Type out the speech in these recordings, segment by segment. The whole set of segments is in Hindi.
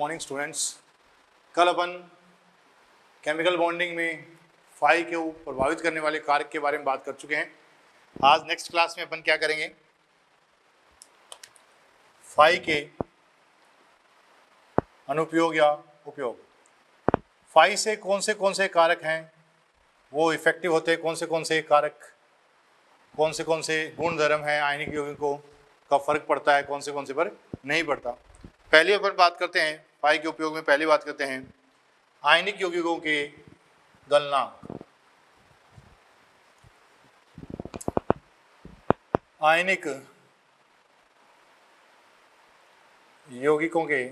Morning students. कल अपन केमिकल बॉन्डिंग में फाई को प्रभावित करने वाले कारक के बारे में बात कर चुके हैं। आज नेक्स्ट क्लास में अपन क्या करेंगे, फाई के अनुपयोग या उपयोग। फाई से कौन से कारक हैं वो इफेक्टिव होते हैं, कौन से कारक, कौन से गुण धर्म हैं आयनिक यौगिकों का फर्क पड़ता है, कौन से पर नहीं पड़ता। पहले अपन बात करते हैं फाई के उपयोग में। पहली बात करते हैं आयनिक यौगिकों के गलनांक। आयनिक यौगिकों के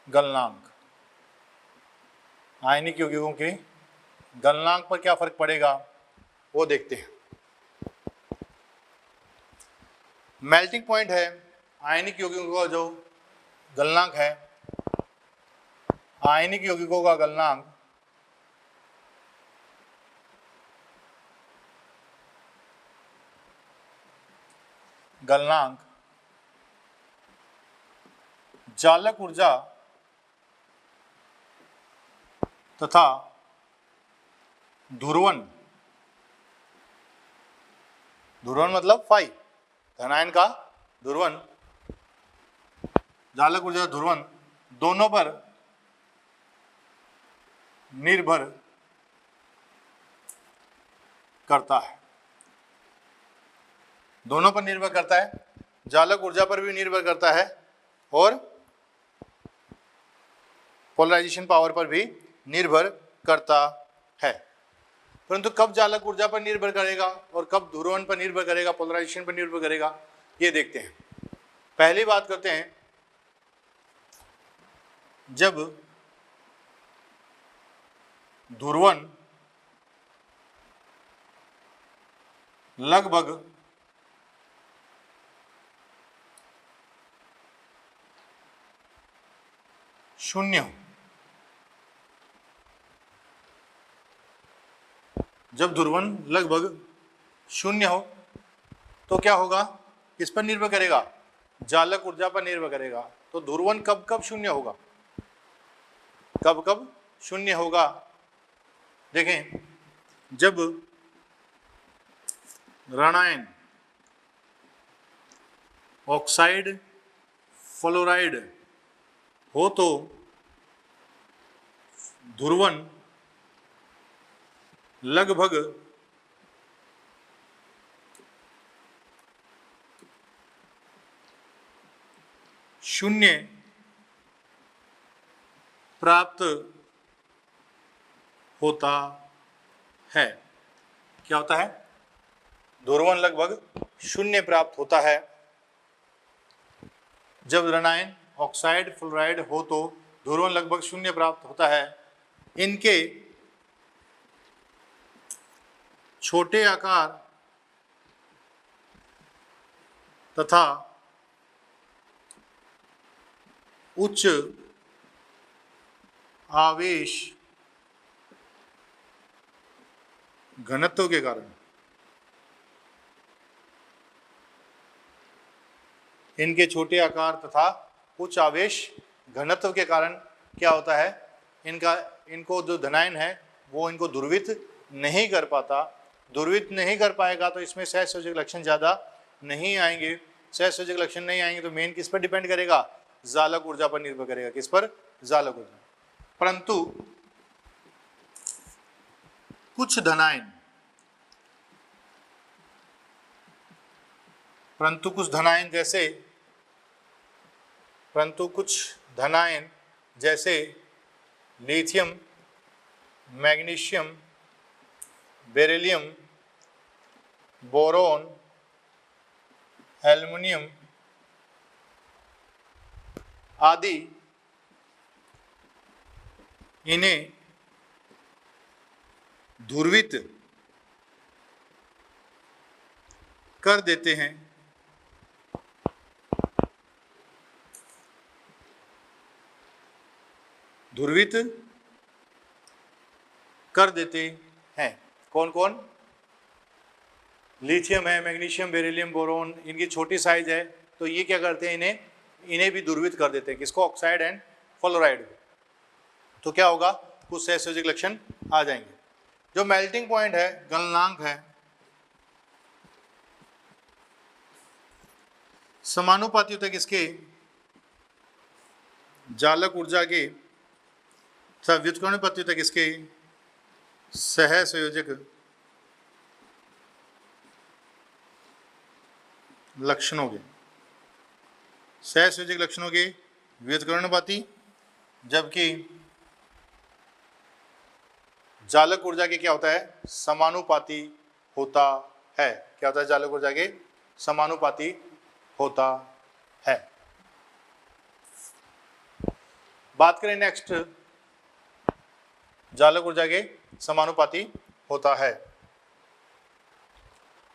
गलनांक। आयनिक यौगिकों के गलनांक पर क्या फर्क पड़ेगा वो देखते हैं। मेल्टिंग पॉइंट है आयनिक यौगिकों का, जो गलनांक है आयनिक यौगिकों का गलनांक जालक ऊर्जा तथा ध्रुवण मतलब फाई, धनायन का ध्रुवण, जालक ऊर्जा ध्रुवण दोनों पर निर्भर करता है। दोनों पर निर्भर करता है, जालक ऊर्जा पर भी निर्भर करता है और पोलराइजेशन पावर पर भी निर्भर करता है। परंतु कब जालक ऊर्जा पर निर्भर करेगा और कब ध्रुवण पर निर्भर करेगा, पोलराइजेशन पर निर्भर करेगा, ये देखते हैं। पहली बात करते हैं, जब ध्रुवण लगभग शून्य हो, जब ध्रुवण लगभग शून्य हो तो क्या होगा, किस पर निर्भर करेगा, जालक ऊर्जा पर निर्भर करेगा। तो ध्रुवण कब शून्य होगा, कब शून्य होगा। देखें, जब ऋणायन ऑक्साइड फ्लोराइड हो तो ध्रुवण लगभग शून्य प्राप्त होता है। क्या होता है, ध्रुवण लगभग शून्य प्राप्त होता है जब ऋणायन ऑक्साइड फ्लोराइड हो तो ध्रुवण लगभग शून्य प्राप्त होता है। इनके छोटे आकार तथा उच्च आवेश घनत्व के कारण, इनके छोटे आकार तथा उच्च आवेश घनत्व के कारण क्या होता है, इनको जो धनायन है वो इनको ध्रुवित नहीं कर पाता। ध्रुवित नहीं कर पाएगा तो इसमें सहसंयोजक लक्षण ज़्यादा नहीं आएंगे। सहसंयोजक लक्षण नहीं आएंगे तो मेन किस पर डिपेंड करेगा, जालक ऊर्जा पर निर्भर करेगा। किस पर, जालक ऊर्जा। परंतु कुछ धनायन, कुछ धनायन जैसे lithium, magnesium, beryllium, boron, aluminium आदि, इन्हें ध्रुवित कर देते हैं। ध्रुवित कर देते हैं कौन कौन, लिथियम है, मैग्नीशियम, बेरिलियम, बोरोन, इनकी छोटी साइज है, तो ये क्या करते हैं, इन्हें भी ध्रुवित कर देते हैं, किसको, ऑक्साइड एंड फ्लोराइड। तो क्या होगा, कुछ सहसंयोजक लक्षण आ जाएंगे। जो मेल्टिंग पॉइंट है, गलनांक है, समानुपाती होता है किसके, जालक ऊर्जा के, व्युत्क्रमणिपाती होता है किसके, सहसंयोजक लक्षणों के, सहसंयोजक लक्षणों के व्युत्क्रमणिपाती, जबकि जालक ऊर्जा के क्या होता है, समानुपाती होता है। क्या होता है, जालक ऊर्जा के समानुपाती होता है। बात करें नेक्स्ट, जालक ऊर्जा के समानुपाती होता है।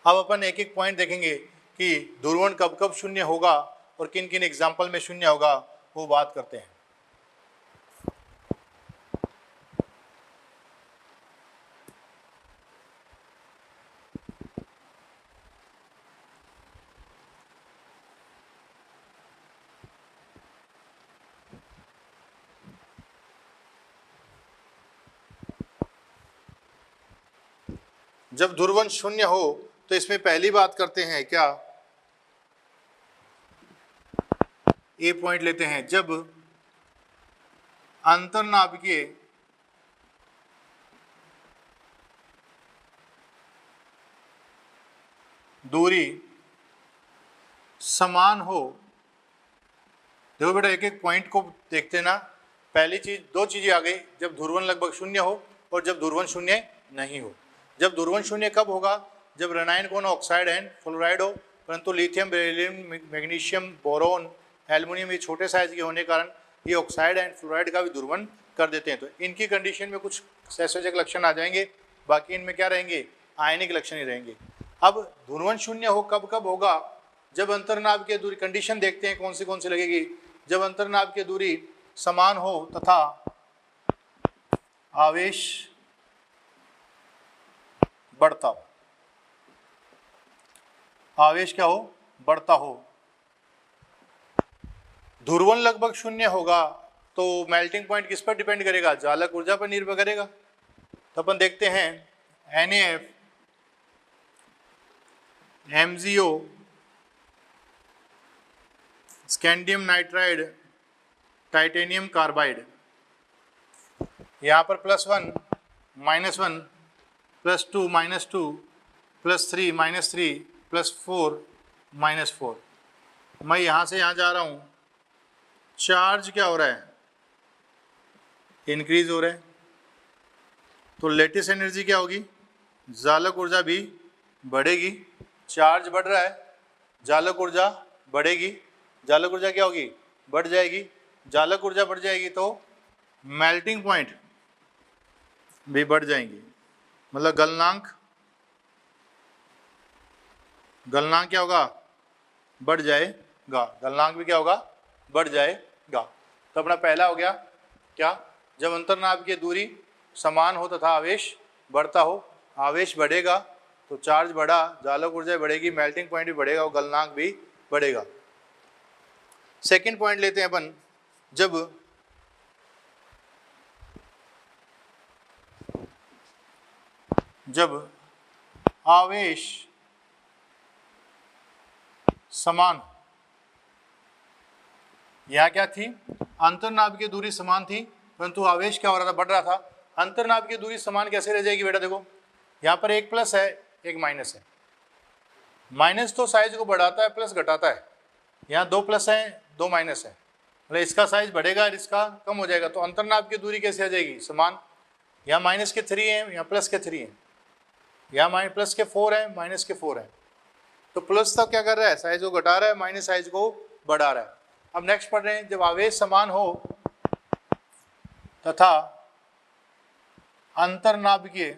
अब अपन एक एक पॉइंट देखेंगे कि ध्रुवण कब कब शून्य होगा और किन किन एग्जाम्पल में शून्य होगा, वो बात करते हैं। जब ध्रुवण शून्य हो तो इसमें पहली बात करते हैं क्या, ए पॉइंट लेते हैं, जब अंतर्नाभिकीय दूरी समान हो। देखो बेटा, एक एक पॉइंट को देखते ना, पहली चीज, दो चीजें आ गई, जब ध्रुवण लगभग शून्य हो और जब ध्रुवण शून्य नहीं हो। जब ध्रुवण शून्य कब होगा, जब ऋणायन कोण ऑक्साइड एंड फ्लोराइड हो, परंतु lithium, beryllium, magnesium, boron, aluminium ये छोटे साइज के होने के कारण ये ऑक्साइड एंड फ्लोराइड का भी ध्रुवण कर देते हैं। तो इनकी कंडीशन में कुछ सहसंयोजक लक्षण आ जाएंगे, बाकी इनमें क्या रहेंगे, आयनिक लक्षण ही रहेंगे। अब ध्रुवण शून्य हो कब कब होगा, जब अंतर्नाभ की दूरी, कंडीशन देखते हैं कौन सी लगेगी, जब अंतर्नाभ की दूरी समान हो तथा आवेश बढ़ता हो। आवेश क्या हो, बढ़ता हो। ध्रुवण लगभग शून्य होगा तो मेल्टिंग पॉइंट किस पर डिपेंड करेगा, जालक ऊर्जा पर निर्भर करेगा। तो अपन देखते हैं NaF, MgO, scandium nitride, titanium carbide, यहाँ पर +1, -1, +2, -2, +3, -3, +4, -4। मैं यहाँ से यहाँ जा रहा हूँ, चार्ज क्या हो रहा है, इंक्रीज हो रहा है, तो लेटिस एनर्जी क्या होगी, जालक ऊर्जा भी बढ़ेगी। चार्ज बढ़ रहा है, जालक ऊर्जा बढ़ेगी, जालक ऊर्जा क्या होगी, बढ़ जाएगी। जालक ऊर्जा बढ़ जाएगी तो मेल्टिंग पॉइंट भी बढ़ जाएंगी, मतलब गलनांक क्या होगा, बढ़ जाएगा। गलनांक भी क्या होगा, बढ़ जाएगा। तो अपना पहला हो गया क्या, जब अंतर्नाभ की दूरी समान हो तथा आवेश बढ़ता हो। आवेश बढ़ेगा तो चार्ज बढ़ा, जालक ऊर्जा बढ़ेगी, मेल्टिंग पॉइंट भी बढ़ेगा और गलनांक भी बढ़ेगा। सेकंड पॉइंट लेते हैं अपन, जब आवेश समान, यहां क्या थी, अंतर्नाभ की दूरी समान थी परंतु आवेश क्या हो रहा था, बढ़ रहा था। अंतर्नाभ की दूरी समान कैसे रह जाएगी बेटा, देखो यहाँ पर एक प्लस है एक माइनस है, माइनस तो साइज को बढ़ाता है, प्लस घटाता है। यहाँ 2 प्लस है 2 माइनस है, मतलब इसका साइज बढ़ेगा और इसका कम हो जाएगा। तो अंतर्नाभ की दूरी कैसे आ जाएगी, समान। यहाँ माइनस के 3 है, यहाँ प्लस के 3 है, यहाँ प्लस के 4 है, माइनस के 4 है। तो प्लस तो क्या कर रहा है, साइज को घटा रहा है, माइनस साइज को बढ़ा रहा है। अब नेक्स्ट पढ़ रहे हैं, जब आवेश समान हो तथा अंतर्नाभिकीय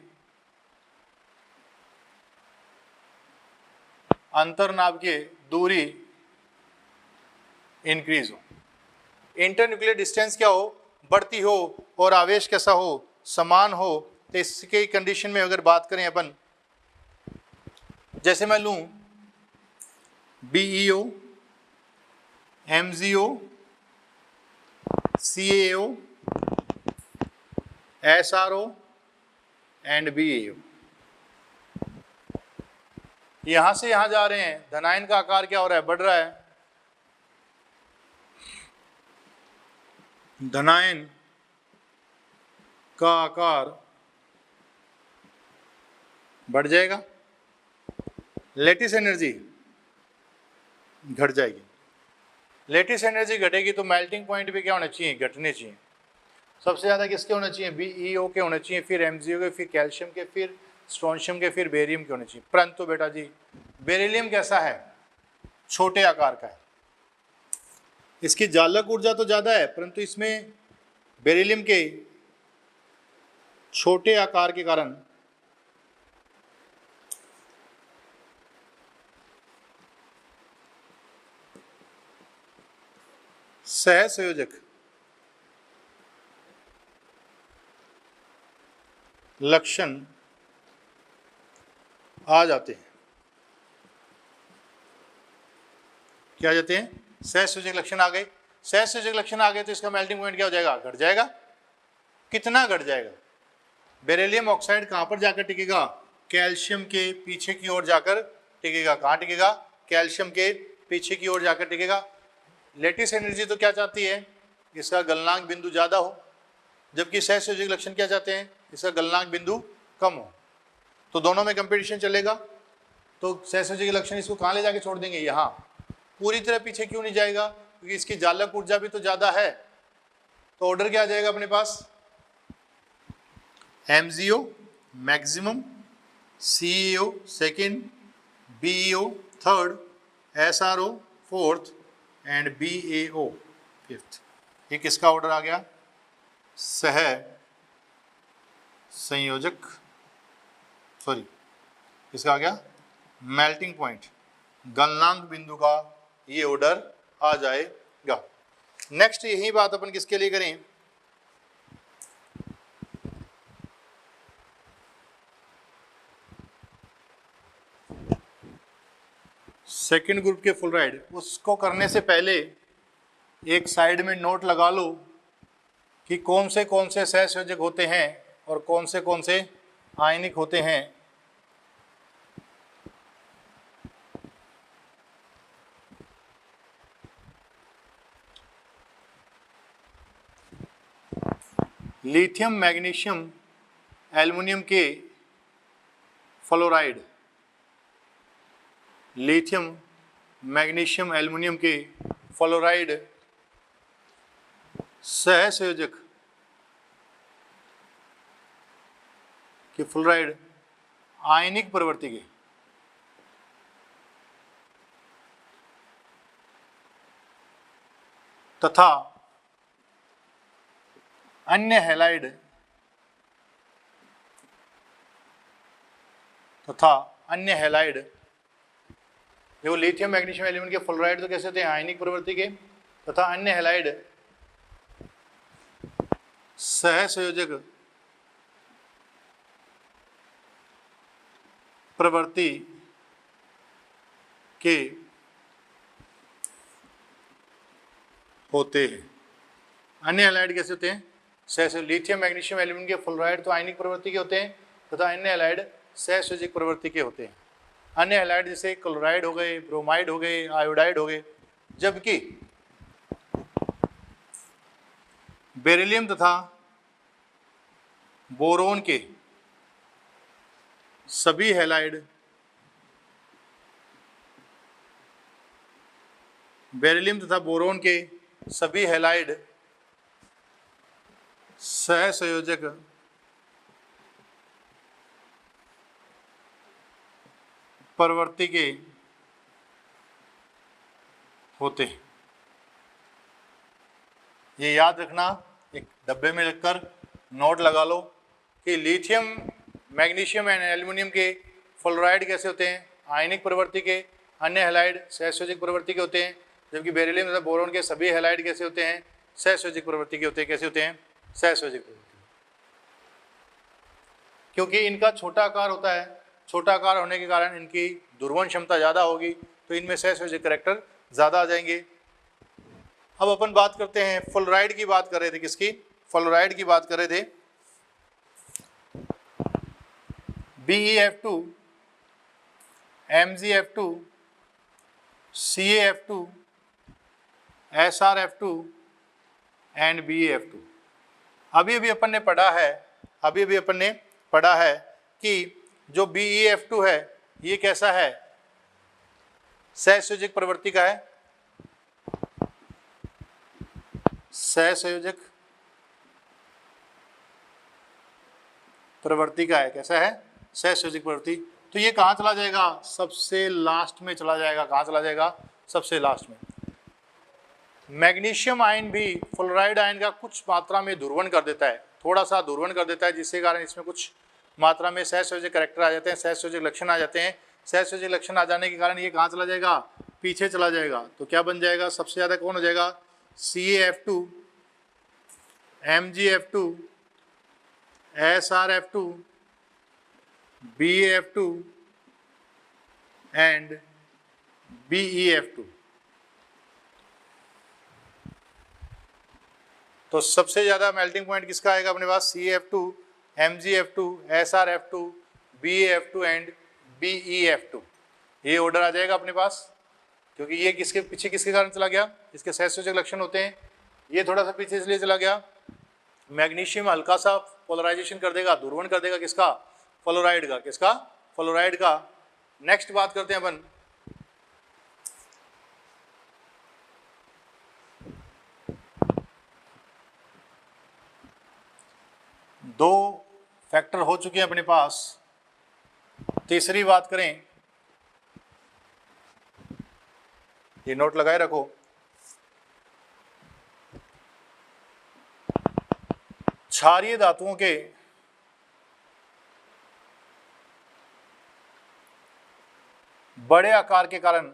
दूरी इंक्रीज हो, इंटरन्यूक्लियर डिस्टेंस क्या हो, बढ़ती हो और आवेश कैसा हो, समान हो। तो इसके कंडीशन में अगर बात करें अपन, जैसे मैं लूँ BeO, MgO, CaO, SRO and BaO। यहां से यहां जा रहे हैं, धनायन का आकार क्या हो रहा है, बढ़ रहा है। धनायन का आकार बढ़ जाएगा, लेटिस एनर्जी घट जाएगी। लेटिस एनर्जी घटेगी तो मेल्टिंग पॉइंट भी क्या होना चाहिए, घटने चाहिए। सबसे ज़्यादा किसके होने चाहिए, BeO के होने चाहिए, फिर MgO के, फिर कैल्शियम के, फिर स्ट्रोंशियम के, फिर बेरियम के होने चाहिए। परंतु बेटा जी बेरिलियम कैसा है, छोटे आकार का है, इसकी जालक ऊर्जा तो ज़्यादा है, परंतु इसमें बेरिलियम के छोटे आकार के कारण सहसंयोजक लक्षण आ जाते हैं। क्या आ जाते हैं, सहसंयोजक लक्षण आ गए। सहसंयोजक लक्षण आ गए तो इसका मेल्टिंग पॉइंट क्या हो जाएगा, घट जाएगा। कितना घट जाएगा, बेरिलियम ऑक्साइड कहां पर जाकर टिकेगा, कैल्शियम के पीछे की ओर जाकर टिकेगा। कहां टिकेगा, कैल्शियम के पीछे की ओर जाकर टिकेगा। लेटिस एनर्जी तो क्या चाहती है, इसका गलनांक बिंदु ज्यादा हो, जबकि सहसंयोजक लक्षण क्या चाहते हैं, इसका गलनांक बिंदु कम हो। तो दोनों में कंपटीशन चलेगा। तो सहसंयोजक लक्षण इसको कहां ले जाके छोड़ देंगे, यहाँ। पूरी तरह पीछे क्यों नहीं जाएगा, क्योंकि इसकी जालक ऊर्जा भी तो ज्यादा है। तो ऑर्डर क्या आ जाएगा अपने पास, MgO maximum, CeO second, BeO third, SRO fourth and BaO fifth. ये किसका ऑर्डर आ गया, सह संयोजक, सॉरी इसका आ गया मेल्टिंग पॉइंट, गलनांक बिंदु का ये ऑर्डर आ जाएगा। नेक्स्ट यही बात अपन किसके लिए करें, सेकेंड ग्रुप के फ्लोराइड। उसको करने से पहले एक साइड में नोट लगा लो कि कौन से सहसंयोजक होते हैं और कौन से आयनिक होते हैं। लिथियम मैग्नीशियम एल्युमिनियम के फ्लोराइड, लिथियम मैग्नीशियम एल्युमिनियम के फ्लोराइड सहसंयोजक के फ्लोराइड आयनिक प्रवृत्ति के तथा अन्य हैलाइड देखो लिथियम मैग्नीशियम एल्युमिनियम के फ्लोराइड तो कैसे होते हैं, आयनिक प्रवृत्ति के, तथा अन्य हैलाइड सहसंयोजक प्रवृत्ति के होते हैं। अन्य हैलाइड कैसे होते हैं, लिथियम मैग्नीशियम एल्युमिनियम के फ्लोराइड तो आयनिक प्रवृत्ति के होते हैं तथा अन्य हैलाइड सहसंयोजक प्रवृत्ति के होते हैं। अन्य हैलाइड जैसे क्लोराइड हो गए, ब्रोमाइड हो गए, आयोडाइड हो गए। जबकि बेरिलियम तथा बोरोन के सभी हैलाइड सहसंयोजक प्रवृत्ति के होते हैं। ये याद रखना, एक डब्बे में रखकर नोट लगा लो कि लिथियम मैग्नीशियम एंड एल्युमिनियम के फ्लोराइड कैसे होते हैं, आयनिक प्रवृत्ति के, अन्य हैलाइड सहसंयोजक प्रवृत्ति के होते हैं। जबकि बेरिलियम तथा बोरोन के सभी हैलाइड कैसे होते हैं, सहसंयोजक प्रवृत्ति के होते हैं। कैसे होते हैं, सहसंयोजक प्रवृत्ति, क्योंकि इनका छोटा आकार होता है। छोटा आकार होने के कारण इनकी ध्रुवण क्षमता ज़्यादा होगी, तो इनमें सहसंयोजक करैक्टर ज़्यादा आ जाएंगे। अब अपन बात करते हैं फ्लोराइड की बात कर रहे थे, किसकी? फ्लोराइड की बात कर रहे थे। BeF2, MgF2, CaF2, SrF2 and BeF2। अभी अपन ने पढ़ा है कि जो BeF2 है ये कैसा है? सहसंयोजक प्रवृत्ति का है, सहसंयोजक प्रवृत्ति का है। कैसा है? सहसंयोजक प्रवृत्ति। तो ये कहाँ चला जाएगा? सबसे लास्ट में चला जाएगा। कहाँ चला जाएगा? सबसे लास्ट में। मैग्नीशियम आयन भी फ्लोराइड आयन का कुछ मात्रा में ध्रुवण कर देता है, थोड़ा सा ध्रुवण कर देता है, जिसके कारण इसमें कुछ मात्रा में सहसंयोजक करैक्टर आ जाते हैं, सहसंयोजक लक्षण आ जाते हैं। सहसंयोजक लक्षण आ जाने के कारण ये कहाँ चला जाएगा? पीछे चला जाएगा। तो क्या बन जाएगा? सबसे ज़्यादा कौन हो जाएगा? CaF2, MgF2, SrF2, BeF2 and BeF2। तो सबसे ज़्यादा मेल्टिंग पॉइंट किसका आएगा अपने पास? CaF2, MgF2, SrF2, BeF2 and BeF2। ये ऑर्डर आ जाएगा अपने पास, क्योंकि ये किसके पीछे किसके कारण चला गया? इसके सहसंयोजक लक्षण होते हैं। ये थोड़ा सा पीछे इसलिए चला गया, मैग्नीशियम हल्का सा पोलराइजेशन कर देगा, ध्रुवण कर देगा किसका? फ्लोराइड का। किसका? फ्लोराइड का। नेक्स्ट बात करते हैं अपन दो फैक्टर हो चुके हैं अपने पास। तीसरी बात करें, ये नोट लगाए रखो, क्षारीय धातुओं के बड़े आकार के कारण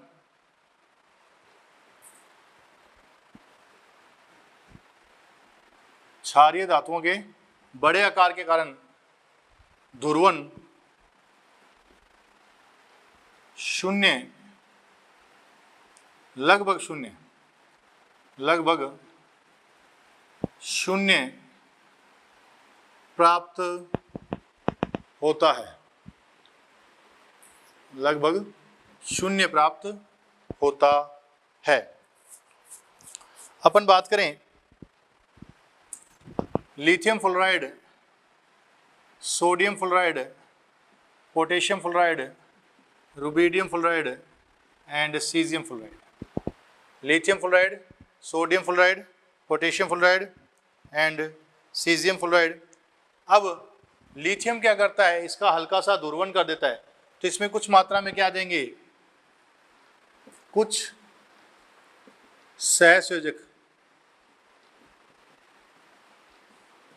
क्षारीय धातुओं के बड़े आकार के कारण ध्रुवण शून्य, लगभग शून्य प्राप्त होता है। लगभग शून्य प्राप्त होता है। अपन बात करें lithium fluoride, sodium fluoride, potassium fluoride, rubidium fluoride and caesium fluoride. Lithium fluoride, sodium fluoride, potassium fluoride and caesium fluoride. अब लिथियम क्या करता है? इसका हल्का सा ध्रुवण कर देता है, तो इसमें कुछ मात्रा में क्या देंगे? कुछ सहसंयोजक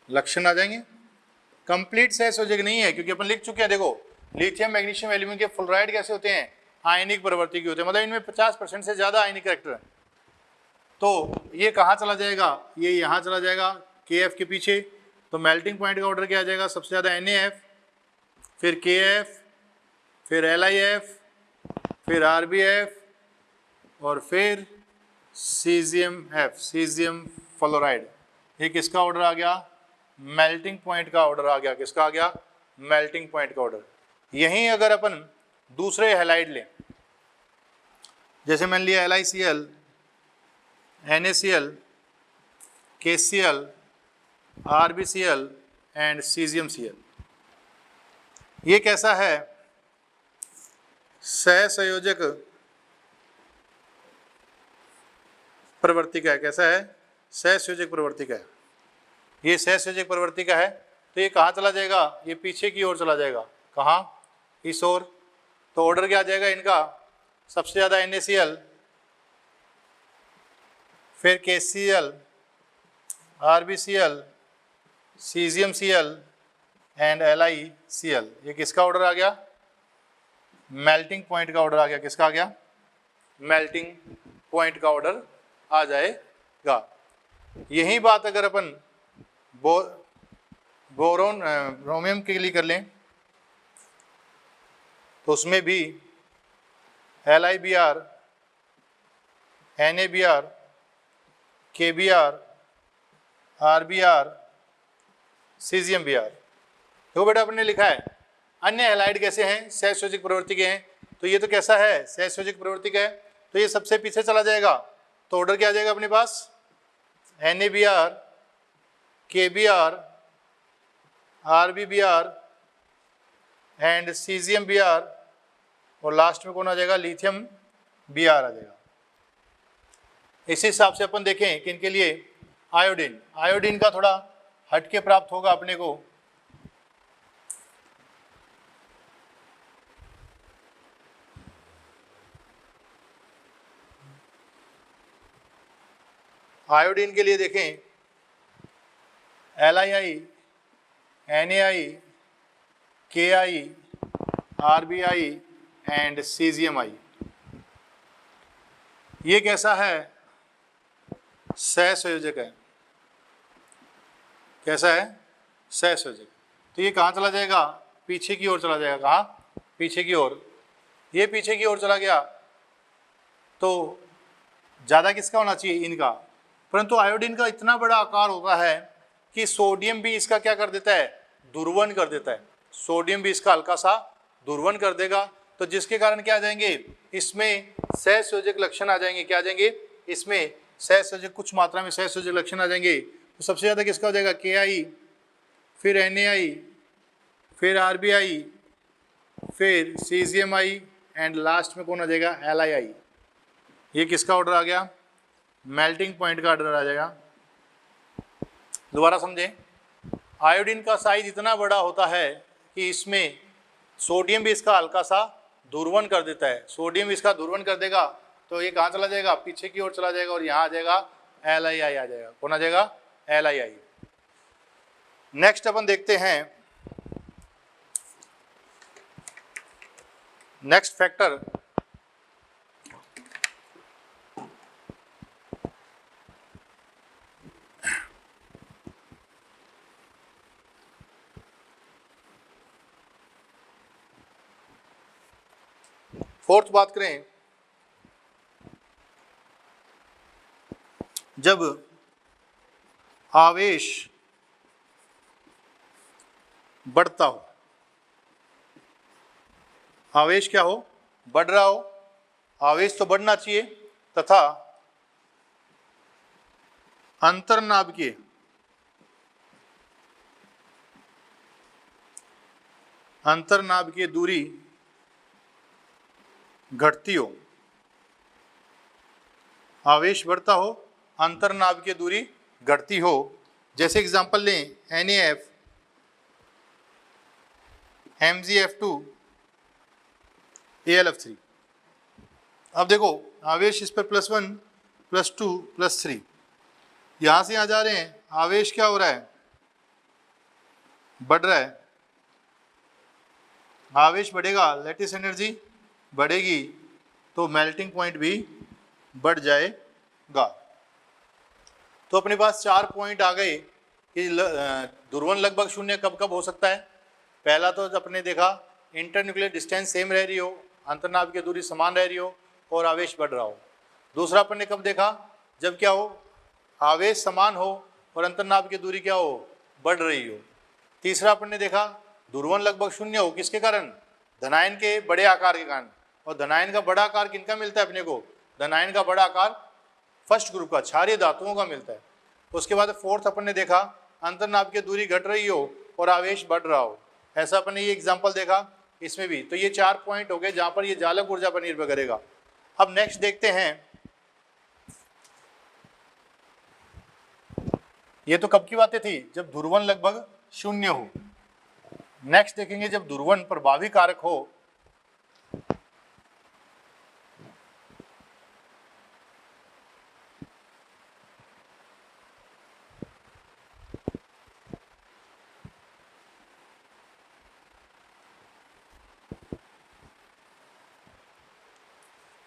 लक्षण आ जाएंगे। कंप्लीट सहसंयोजक नहीं है, क्योंकि अपन लिख चुके हैं। देखो, लिथियम, मैग्नीशियम, एल्यूमिनियम के फ्लोराइड कैसे होते हैं? आयनिक प्रवृत्ति के होते हैं, मतलब इनमें 50% से ज्यादा आयनिक करैक्टर है। तो ये कहाँ चला जाएगा? ये यहाँ चला जाएगा KF के पीछे। तो मेल्टिंग पॉइंट का ऑर्डर क्या आ जाएगा? सबसे ज्यादा NaF, फिर KF, फिर LiF, फिर RbF और फिर CgMF, सीजियम फ्लोराइड। ये किसका ऑर्डर आ गया? मेल्टिंग पॉइंट का ऑर्डर आ गया। किसका आ गया? मेल्टिंग पॉइंट का ऑर्डर। यहीं अगर अपन दूसरे हैलाइड लें, जैसे मान लिया LiCl, NaCl, KCl, RbCl and CgMCl, ये कैसा है? सहसंयोजक प्रवृत्ति का है। कैसा है? सहसंयोजक प्रवृत्ति का है। ये सहसंयोजक प्रवृत्ति का है, तो ये कहाँ चला जाएगा? ये पीछे की ओर चला जाएगा। कहाँ? इस ओर। तो ऑर्डर क्या आ जाएगा इनका? सबसे ज़्यादा NaCl, फिर KCl, RbCl, CgMCl and LiCl। ये किसका ऑर्डर आ गया? मेल्टिंग पॉइंट का ऑर्डर आ गया। किसका आ गया? मेल्टिंग पॉइंट का ऑर्डर आ जाएगा। यही बात अगर अपन बोरोन ब्रोमियम के लिए कर लें, तो उसमें भी LiBr, NaBr, KBr, RBr, CgMbr। देखो बेटा अपने लिखा है अन्य हैलाइड कैसे हैं, सहसंयोजक प्रवृत्ति के हैं। तो ये तो कैसा है, सहसंयोजक प्रवृत्ति का है, तो ये सबसे पीछे चला जाएगा। तो ऑर्डर क्या आ जाएगा अपने पास, NaBr, KBr, RBBr and CgMbr, और लास्ट में कौन आ जाएगा, लिथियम Br आ जाएगा। इसी हिसाब से अपन देखें कि इनके लिए आयोडीन, आयोडीन का थोड़ा हटके प्राप्त होगा अपने को। आयोडीन के लिए देखें LiI, NaI, KI, RBI and CgMI। ये कैसा है, सहसंयोजक है। कैसा है, सहसंयोजक। तो ये कहाँ चला जाएगा, पीछे की ओर चला जाएगा। कहाँ, पीछे की ओर। ये पीछे की ओर चला गया तो ज़्यादा किसका होना चाहिए, इनका। परंतु आयोडीन का इतना बड़ा आकार होता है कि सोडियम भी इसका क्या कर देता है, दुर्वन कर देता है। सोडियम भी इसका हल्का सा दुर्वन कर देगा, तो जिसके कारण क्या आ जाएंगे, इसमें सहसंयोजक लक्षण आ जाएंगे। क्या आ जाएंगे, इसमें सहसंयोजक, कुछ मात्रा में सहसंयोजक लक्षण आ जाएंगे। तो सबसे ज़्यादा किसका हो जाएगा, KI, फिर NaI, फिर RBI, फिर CgMI एंड लास्ट में कौन आ जाएगा, LiI। ये किसका ऑर्डर आ गया, मेल्टिंग पॉइंट का ऑर्डर आ जाएगा। दोबारा समझें, आयोडीन का साइज इतना बड़ा होता है कि इसमें सोडियम भी इसका हल्का सा दुर्वन कर देता है। सोडियम इसका दुर्वन कर देगा तो ये कहाँ चला जाएगा, पीछे की ओर चला जाएगा, और यहाँ आ जाएगा LiI आ जाएगा। कौन आ जाएगा, LiI। नेक्स्ट अपन देखते हैं नेक्स्ट फैक्टर, फोर्थ बात करें, जब आवेश बढ़ता हो, आवेश क्या हो, बढ़ रहा हो, आवेश तो बढ़ना चाहिए, तथा अंतर्नाभिकीय अंतर्नाभिकीय दूरी घटती हो। आवेश बढ़ता हो, अंतर्नाभिकीय दूरी घटती हो। जैसे एग्जांपल लें, NaF, MgF2, AlF3। अब देखो आवेश इस पर +1, +2, +3, यहां से यहां जा रहे हैं, आवेश क्या हो रहा है, बढ़ रहा है। आवेश बढ़ेगा, लैटिस एनर्जी बढ़ेगी, तो मेल्टिंग पॉइंट भी बढ़ जाएगा। तो अपने पास 4 पॉइंट आ गए कि ध्रुवन लगभग शून्य कब कब हो सकता है। पहला तो अपने देखा, इंटरन्यूक्लियर डिस्टेंस सेम रह रही हो, अंतर्नाभ की दूरी समान रह रही हो और आवेश बढ़ रहा हो। दूसरा अपन ने कब देखा, जब क्या हो, आवेश समान हो और अंतर्नाभ की दूरी क्या हो, बढ़ रही हो। तीसरा अपन ने देखा, ध्रुवन लगभग शून्य हो, किसके कारण, धनायन के बड़े आकार के कारण। और धनायन का बड़ा आकार किनका मिलता है अपने को, धनायन का बड़ा आकार फर्स्ट ग्रुप का, क्षारीय धातुओं का मिलता है। उसके बाद फोर्थ अपन ने देखा, अंतर्नाभ की दूरी घट रही हो और आवेश बढ़ रहा हो। ऐसा अपन ने ये एग्जाम्पल देखा इसमें भी। तो ये 4 पॉइंट हो गए जहां पर ये जालक ऊर्जा पर निर्भर करेगा। अब नेक्स्ट देखते हैं, ये तो कब की बातें थी, जब ध्रुवन लगभग शून्य हो। नेक्स्ट देखेंगे जब ध्रुवन प्रभावी कारक हो।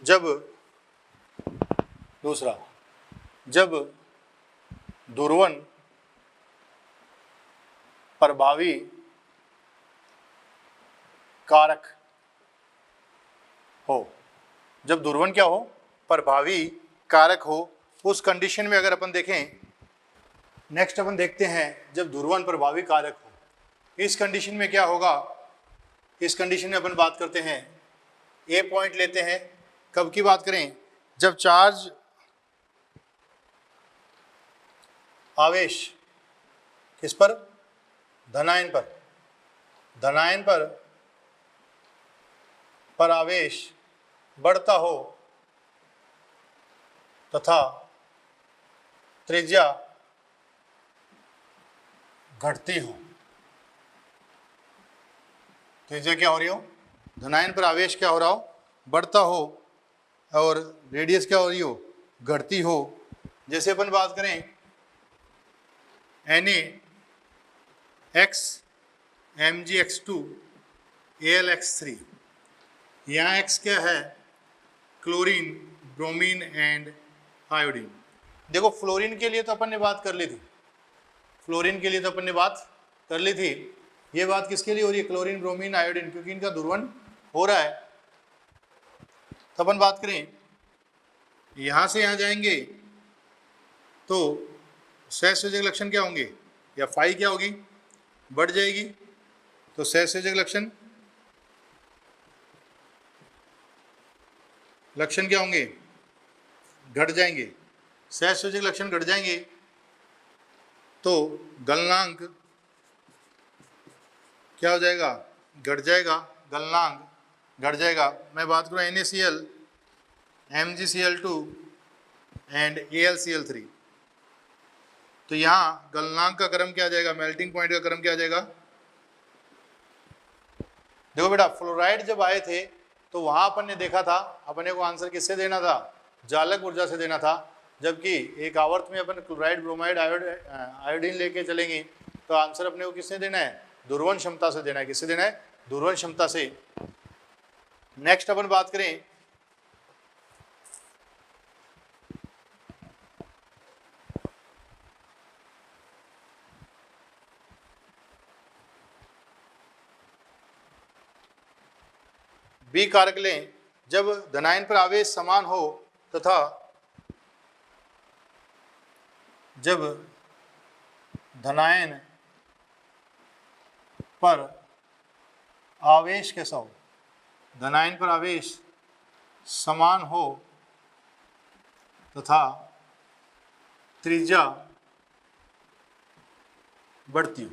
जब दूसरा, जब ध्रुवन प्रभावी कारक हो, जब ध्रुवण क्या हो, प्रभावी कारक हो, उस कंडीशन में अगर अपन देखें, नेक्स्ट अपन देखते हैं जब ध्रुवण प्रभावी कारक हो, इस कंडीशन में क्या होगा। इस कंडीशन में अपन बात करते हैं, ए पॉइंट लेते हैं, कब की बात करें, जब चार्ज आवेश किस पर, धनायन पर, धनायन पर आवेश बढ़ता हो तथा त्रिज्या घटती हो। त्रिज्या क्या हो रही हो, धनायन पर आवेश क्या हो रहा हो, बढ़ता हो, और रेडियस क्या हो रही हो, घटती हो। जैसे अपन बात करें NaX Mgx2 Al(X3), यहाँ X क्या है, क्लोरीन, ब्रोमीन एंड आयोडीन। देखो फ्लोरीन के लिए तो अपन ने बात कर ली थी, फ्लोरीन के लिए तो अपन ने बात कर ली थी, ये बात किसके लिए हो रही है, क्लोरीन, ब्रोमीन, आयोडीन, क्योंकि इनका ध्रुवण हो रहा है। तो अपन बात करें, यहाँ से यहाँ जाएंगे तो सहसंयोजक लक्षण क्या होंगे, या फाई क्या होगी, बढ़ जाएगी, तो सहसंयोजक लक्षण क्या होंगे, घट जाएंगे। सहसंयोजक लक्षण घट जाएंगे तो गलनांक क्या हो जाएगा, घट जाएगा, गलनांक घट जाएगा। मैं बात करूँ NaCl, MgCl2 एंड AlCl3, तो यहाँ गलनांक का क्रम क्या आ जाएगा, मेल्टिंग पॉइंट का क्रम क्या आ जाएगा। देखो बेटा, फ्लोराइड जब आए थे तो वहां अपन ने देखा था, अपने को आंसर किससे देना था, जालक ऊर्जा से देना था, जबकि एक आवर्त में अपन क्लोराइड, ब्रोमाइड, आयोडीन लेके चलेंगे तो आंसर अपने को किससे देना है, ध्रुवण क्षमता से देना है। किससे देना है, ध्रुवण क्षमता से। नेक्स्ट अपन बात करें, बी कारक लें, जब धनायन पर आवेश समान हो तथा जब धनायन पर आवेश कैसा हो, धनायन पर आवेश समान हो तथा त्रिज्या बढ़ती हो।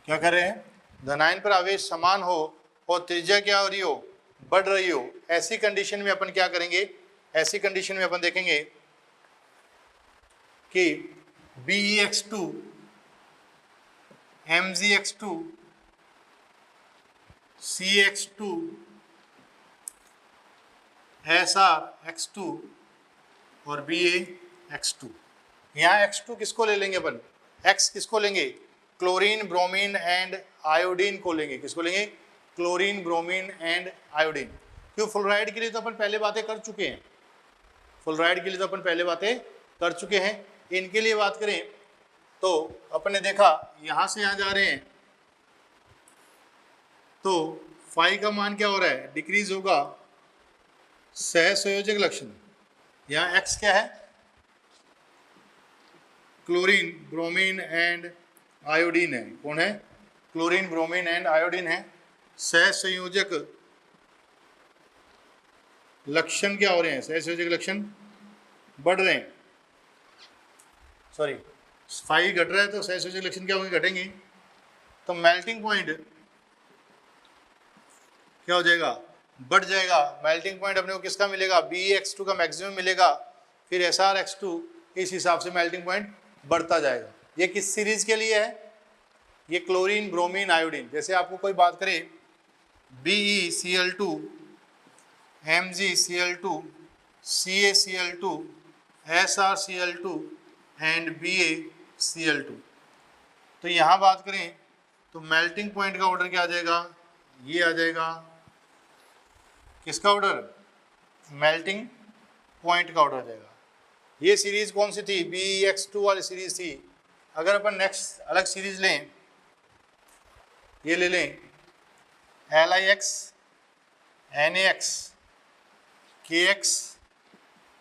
क्या कर रहे हैं, धनायन पर आवेश समान हो और त्रिज्या क्या हो रही हो, बढ़ रही हो, ऐसी कंडीशन में अपन क्या करेंगे, ऐसी कंडीशन में अपन देखेंगे कि BeX2 MgX2 CX2 SrX2 और BaX2। यहाँ X2 किसको ले लेंगे अपन, X किसको लेंगे, क्लोरीन, ब्रोमीन एंड आयोडीन को लेंगे। किसको लेंगे, क्लोरीन, ब्रोमीन एंड आयोडीन। क्यों, फ्लोराइड के लिए तो अपन पहले बातें कर चुके हैं, फ्लोराइड के लिए तो अपन पहले बातें कर चुके हैं। इनके लिए बात करें तो अपन ने देखा यहां से यहां जा रहे हैं तो फाई का मान क्या हो रहा है, डिक्रीज होगा। सहसंयोजक लक्षण, यहाँ X क्या है, क्लोरीन, ब्रोमीन एंड आयोडीन है। कौन है, क्लोरीन, ब्रोमीन एंड आयोडीन है। सहसंयोजक लक्षण क्या हो रहे हैं, सहसंयोजक लक्षण बढ़ रहे हैं, सॉरी फाई घट रहा है तो सहसंयोजक लक्षण क्या होंगे, घटेंगे। तो मेल्टिंग पॉइंट क्या हो जाएगा, बढ़ जाएगा। मेल्टिंग पॉइंट अपने को किसका मिलेगा, BeX2 का मैक्सिमम मिलेगा, फिर SrX2, इस हिसाब से मेल्टिंग पॉइंट बढ़ता जाएगा। ये किस सीरीज के लिए है, ये क्लोरीन, ब्रोमीन, आयोडीन। जैसे आपको कोई बात करे BeCl2 MgCl2 CaCl2 SrCl2 and BaCl2, तो यहाँ बात करें तो मेल्टिंग पॉइंट का ऑर्डर क्या आ जाएगा, ये आ जाएगा। किसका ऑर्डर, मेल्टिंग पॉइंट का ऑर्डर आ जाएगा। ये सीरीज कौन सी थी, BeX2 वाली सीरीज थी। अगर अपन नेक्स्ट अलग सीरीज लें, ये ले लें LIX, NAX, KX,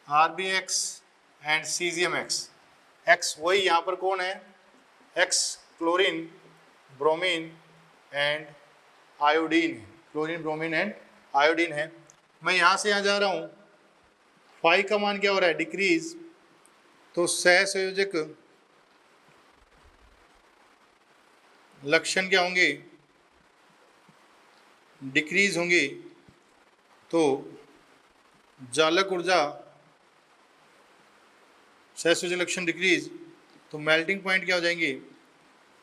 RBX and CGMX। X वही यहाँ पर कौन है, X chlorine, bromine and iodine है, क्लोरीन, ब्रोमीन एंड आयोडीन है। मैं यहाँ से यहाँ जा रहा हूँ, फाई का मान क्या हो रहा है, डिक्रीज, तो सहसंयोजक लक्षण क्या होंगे, डिक्रीज होंगे। तो जालक ऊर्जा, सहसंयोजक लक्षण डिक्रीज, तो मेल्टिंग पॉइंट क्या हो जाएंगे,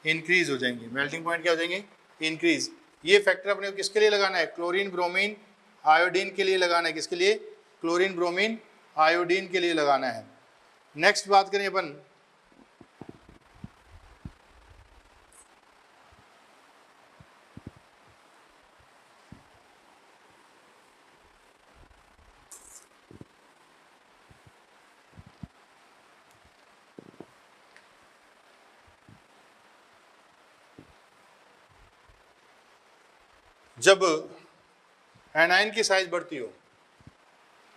इंक्रीज हो जाएंगे। मेल्टिंग पॉइंट क्या हो जाएंगे, इंक्रीज। ये फैक्टर अपने को किसके लिए लगाना है, क्लोरीन, ब्रोमीन, आयोडीन के लिए लगाना है। किसके लिए, क्लोरीन, ब्रोमीन, आयोडीन के लिए लगाना है। नेक्स्ट बात करें अपन जब एनाइन की साइज बढ़ती हो।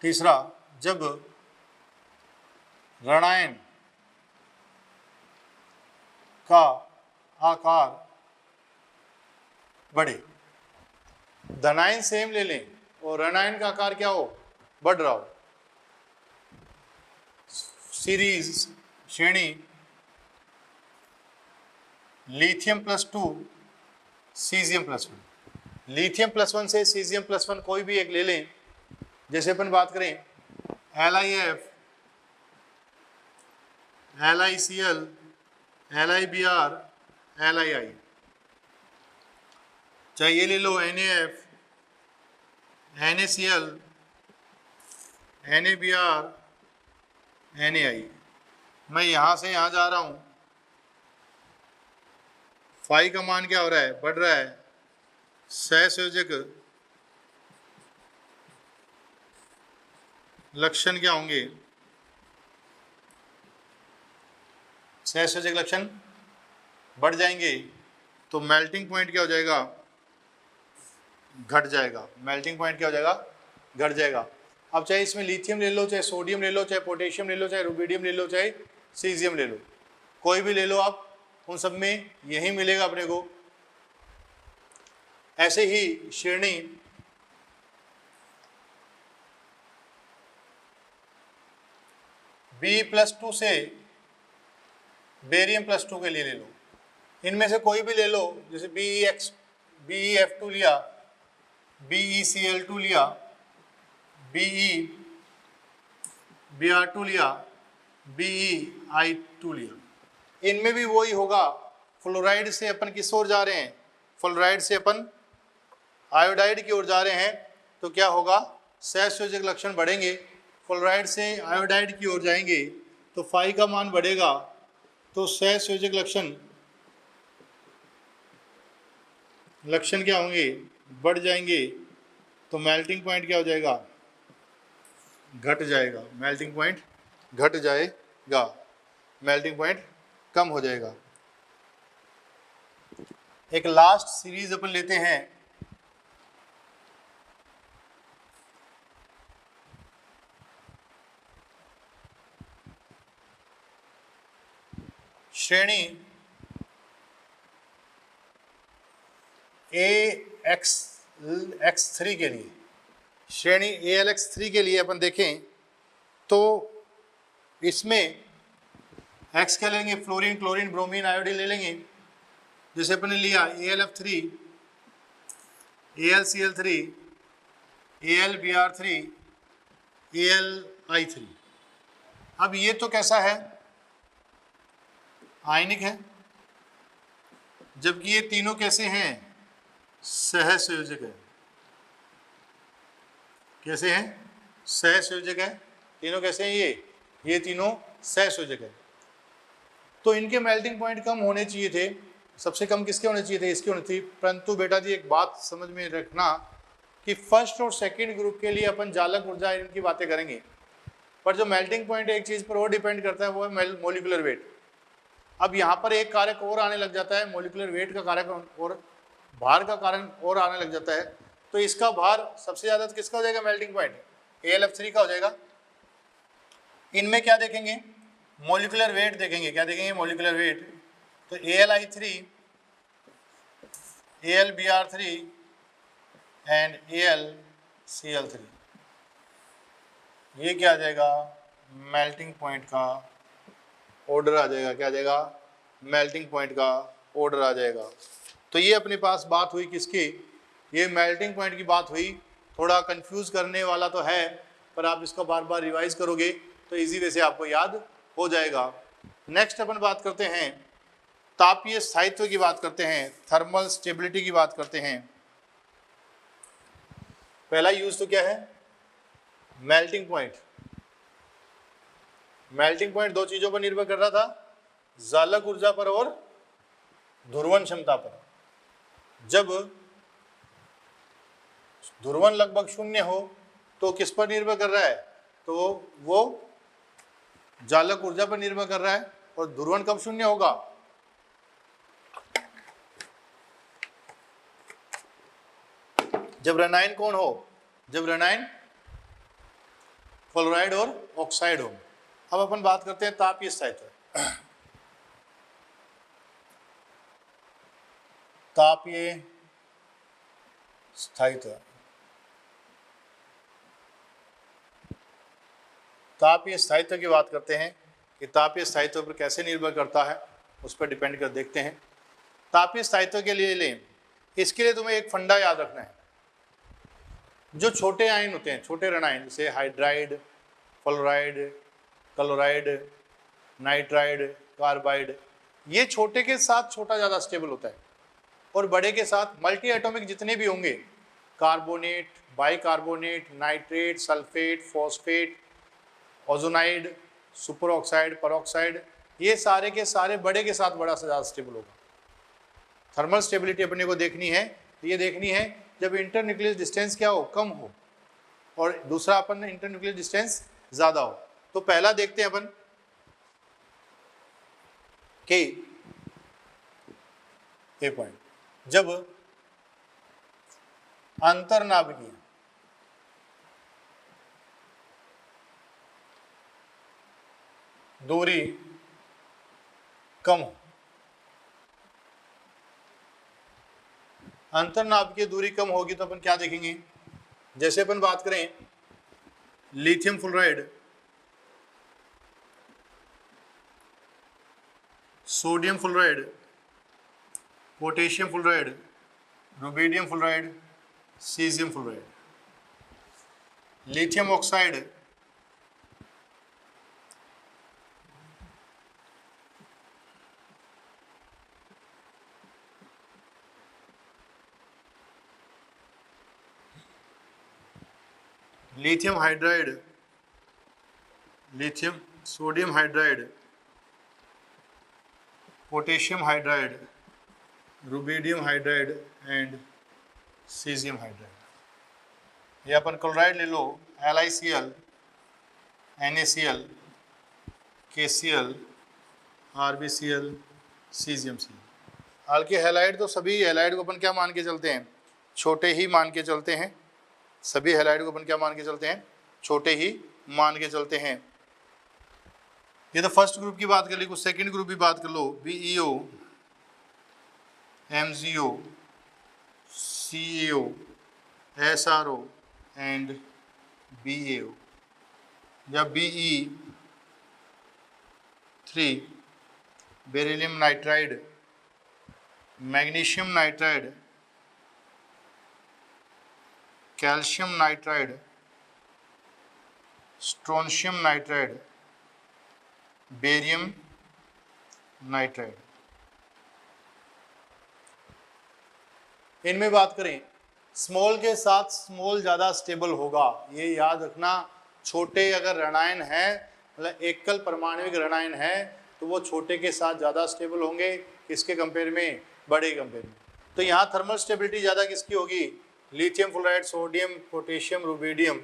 तीसरा, जब ऋणायन का आकार बढ़े। धनायन सेम ले लें और ऋणायन का आकार क्या हो, बढ़ रहा हो। सीरीज, श्रेणी लिथियम +2, सीजियम +1। लिथियम +1 से सीजियम +1 कोई भी एक ले लें। जैसे अपन बात करें LiF, LiCl, LiBr, Lii, चाहे ये ले लो NaF, NaCl, NaBr, Nai। मैं यहाँ से यहाँ जा रहा हूँ, फाई का मान क्या हो रहा है, बढ़ रहा है। सहसंयोजक लक्षण क्या होंगे, सहसंयोजक लक्षण बढ़ जाएंगे, तो मेल्टिंग पॉइंट क्या हो जाएगा, घट जाएगा। मेल्टिंग पॉइंट क्या हो जाएगा, घट जाएगा। अब चाहे इसमें लिथियम ले लो, चाहे सोडियम ले लो, चाहे पोटेशियम ले लो, चाहे रुबिडियम ले लो, चाहे सीजियम ले लो, कोई भी ले लो आप, उन सब में यही मिलेगा अपने को। ऐसे ही श्रेणी B+2 से बेरियम +2 के लिए ले लो। इनमें से कोई भी ले लो, जैसे BeF2 लिया, BeCl2 लिया, BeBr2 लिया, BeI2 लिया। इनमें भी वही होगा। फ्लोराइड से अपन किस ओर जा रहे हैं, फ्लोराइड से अपन आयोडाइड की ओर जा रहे हैं, तो क्या होगा, सहसंयोजक लक्षण बढ़ेंगे। फ्लोराइड से आयोडाइड की ओर जाएंगे तो फाई का मान बढ़ेगा, तो सहसंयोजक लक्षण क्या होंगे, बढ़ जाएंगे, तो मेल्टिंग पॉइंट क्या हो जाएगा, घट जाएगा। मेल्टिंग पॉइंट घट जाएगा, मेल्टिंग पॉइंट कम हो जाएगा। एक लास्ट सीरीज अपन लेते हैं, श्रेणी ALX3 के लिए। श्रेणी ALX3 के लिए अपन देखें तो इसमें X क्या लेंगे, फ्लोरीन, क्लोरीन, ब्रोमीन, आयोडीन ले लेंगे। जैसे अपन ने लिया ALF3, ALCl3, ALBr3, ALI3। अब ये तो कैसा है, आयनिक है, जबकि ये तीनों कैसे हैं, सहसंयोजक है। कैसे हैं, सहसंयोजक है। तीनों कैसे हैं, ये तीनों सहसंयोजक है। तो इनके मेल्टिंग पॉइंट कम होने चाहिए थे। सबसे कम किसके होने चाहिए थे, इसके होने चाहिए। परंतु बेटा जी एक बात समझ में रखना कि फर्स्ट और सेकंड ग्रुप के लिए अपन जालक ऊर्जा इनकी बातें करेंगे, पर जो मेल्टिंग पॉइंट एक चीज़ पर और डिपेंड करता है वो है मोलिकुलर वेट। अब यहाँ पर एक कारक और आने लग जाता है, मोलिकुलर वेट का कारक और भार का कारण और आने लग जाता है, तो इसका भार सबसे ज़्यादा तो किसका हो जाएगा, मेल्टिंग पॉइंट AlF3 का हो जाएगा। इनमें क्या देखेंगे, मोलिकुलर वेट देखेंगे, क्या देखेंगे, मोलिकुलर वेट। तो AlI3, AlBr3 एंड AlCl3, ये क्या आ जाएगा, मेल्टिंग पॉइंट का ऑर्डर आ जाएगा। क्या आ जाएगा, मेल्टिंग पॉइंट का ऑर्डर आ जाएगा। तो ये अपने पास बात हुई किसकी, ये मेल्टिंग पॉइंट की बात हुई। थोड़ा कंफ्यूज करने वाला तो है, पर आप इसको बार बार रिवाइज करोगे तो इजी वे से आपको याद हो जाएगा। नेक्स्ट अपन बात करते हैं तापीय स्थायित्व की बात करते हैं, थर्मल स्टेबिलिटी की बात करते हैं। पहला यूज तो क्या है, मेल्टिंग पॉइंट। मेल्टिंग पॉइंट दो चीजों पर निर्भर कर रहा था, जालक ऊर्जा पर और ध्रुवण क्षमता पर। जब ध्रुवण लगभग शून्य हो तो किस पर निर्भर कर रहा है, तो वो जालक ऊर्जा पर निर्भर कर रहा है। और ध्रुवण कब शून्य होगा, जब ऋणायन कौन हो, जब ऋणायन फ्लोराइड और ऑक्साइड हो। अब अपन बात करते हैं तापीय स्थायित्व। तापीय स्थायित्व, तापीय स्थायित्व की बात करते हैं कि तापीय स्थायित्व पर कैसे निर्भर करता है, उस पर डिपेंड कर देखते हैं। तापीय स्थायित्व के लिए लें, इसके लिए तुम्हें एक फंडा याद रखना है। जो छोटे आयन होते हैं, छोटे ऋणायन, जैसे hydride, fluoride, chloride, nitride, carbide, ये छोटे के साथ छोटा ज़्यादा स्टेबल होता है और बड़े के साथ मल्टी एटॉमिक जितने भी होंगे, carbonate, bicarbonate, nitrate, sulphate, phosphate, ozonide, super oxide, peroxide, ये सारे के सारे बड़े के साथ बड़ा से ज़्यादा स्टेबल होगा। थर्मल स्टेबिलिटी अपने को देखनी है, तो ये देखनी है जब इंटरन्यूक्लियर डिस्टेंस क्या हो, कम हो, और दूसरा अपन इंटरन्यूक्लियर डिस्टेंस ज़्यादा हो। तो पहला देखते हैं अपन कि ये पॉइंट, जब अंतर्नाभिकीय दूरी कम हो, अंतर्नाभिकीय दूरी कम होगी तो अपन क्या देखेंगे, जैसे अपन बात करें lithium fluoride, sodium fluoride, potassium fluoride, rubidium fluoride, caesium fluoride, lithium oxide, lithium hydride, lithium sodium hydride, potassium hydride, rubidium hydride and caesium hydride. ये अपन क्लोराइड ले लो, LiCl, NaCl, KCl, RbCl, caesium C. हालांकि हैलाइड तो सभी हैलाइड को अपन क्या मान के चलते हैं, छोटे ही मान के चलते हैं। सभी हैलाइड को अपन क्या मान के चलते हैं, छोटे ही मान के चलते हैं। ये तो फर्स्ट ग्रुप की बात कर ली, कुछ सेकंड ग्रुप की बात कर लो, BeO, MgO, CaO, SRO and BaO। जब Be3 beryllium nitride, magnesium nitride, calcium nitride, strontium nitride, barium nitride, इनमें बात करें, स्मॉल के साथ स्मॉल ज़्यादा स्टेबल होगा, ये याद रखना। छोटे अगर ऋणायन है, मतलब एकल परमाणविक ऋणायन है, तो वो छोटे के साथ ज़्यादा स्टेबल होंगे, किसके कंपेयर में, बड़े कंपेयर में। तो यहाँ थर्मल स्टेबिलिटी ज़्यादा किसकी होगी, lithium fluoride, sodium, potassium, rubidium,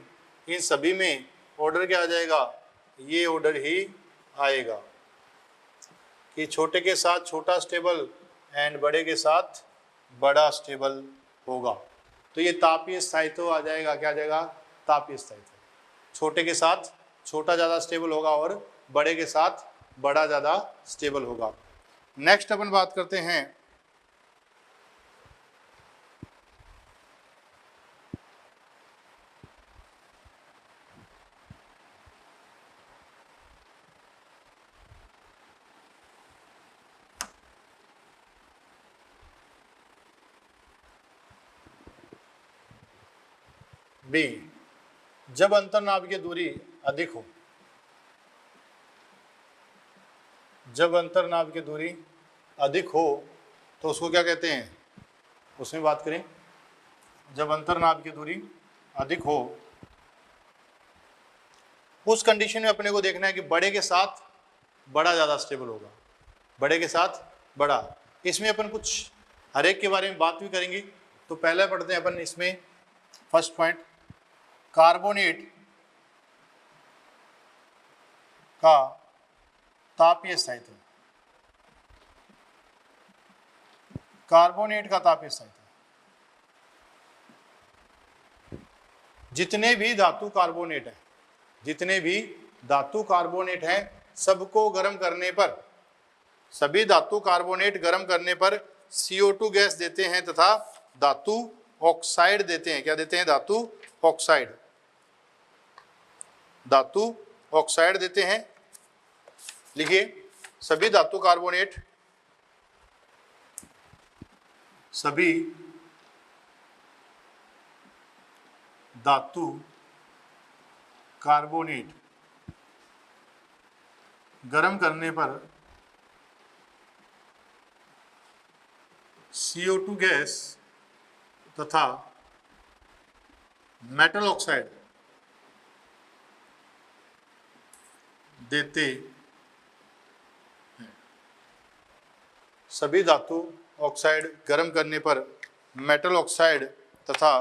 इन सभी में ऑर्डर क्या आ जाएगा, ये ऑर्डर ही आएगा कि छोटे के साथ छोटा स्टेबल एंड बड़े के साथ बड़ा स्टेबल होगा। तो ये तापीय स्थायित्व आ जाएगा, क्या आ जाएगा, तापीय स्थायित्व। छोटे के साथ छोटा ज़्यादा स्टेबल होगा और बड़े के साथ बड़ा ज़्यादा स्टेबल होगा। नेक्स्ट अपन बात करते हैं बी, जब अंतर्नाभिकीय दूरी अधिक हो। जब अंतर्नाभिकीय दूरी अधिक हो तो उसको क्या कहते हैं, उसमें बात करें। जब अंतर्नाभिकीय दूरी अधिक हो, उस कंडीशन में अपने को देखना है कि बड़े के साथ बड़ा ज़्यादा स्टेबल होगा, बड़े के साथ बड़ा। इसमें अपन कुछ हर एक के बारे में बात भी करेंगे। तो पहले पढ़ते हैं अपन इसमें फर्स्ट पॉइंट, कार्बोनेट का तापीय स्थायित्व। कार्बोनेट का तापीय स्थायित्व, जितने भी धातु कार्बोनेट है, जितने भी धातु कार्बोनेट हैं, सबको गर्म करने पर, सभी धातु कार्बोनेट गर्म करने पर CO2 गैस देते हैं तथा धातु ऑक्साइड देते हैं। क्या देते हैं, धातु ऑक्साइड, धातु ऑक्साइड देते हैं। लिखिए, सभी धातु कार्बोनेट, सभी धातु कार्बोनेट गर्म करने पर CO2 गैस तथा मेटल ऑक्साइड देते हैं। सभी धातु ऑक्साइड गर्म करने पर मेटल ऑक्साइड तथा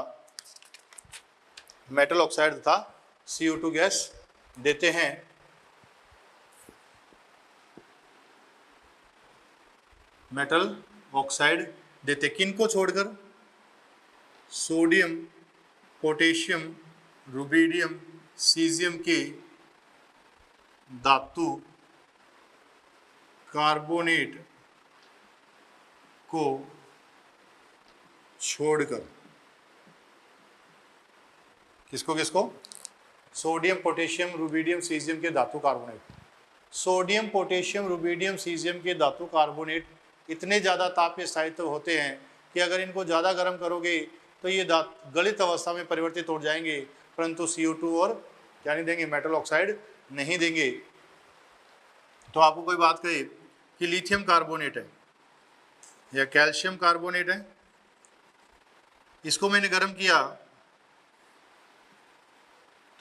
CO2 गैस देते हैं। मेटल ऑक्साइड देते किनको छोड़कर, सोडियम, पोटेशियम, रुबिडियम, सीजियम के धातु कार्बोनेट को छोड़कर। किसको किसको, सोडियम, पोटेशियम, रुबिडियम, सीजियम के धातु carbonate. Sodium, potassium, rubidium, caesium के धातु कार्बोनेट इतने ज़्यादा तापीय स्थायित्व होते हैं कि अगर इनको ज़्यादा गर्म करोगे तो ये गलित अवस्था में परिवर्तित हो जाएंगे, परंतु CO2 और क्या नहीं देंगे, मेटल ऑक्साइड नहीं देंगे। तो आपको कोई बात कहे कि लिथियम कार्बोनेट है या कैल्शियम कार्बोनेट है, इसको मैंने गर्म किया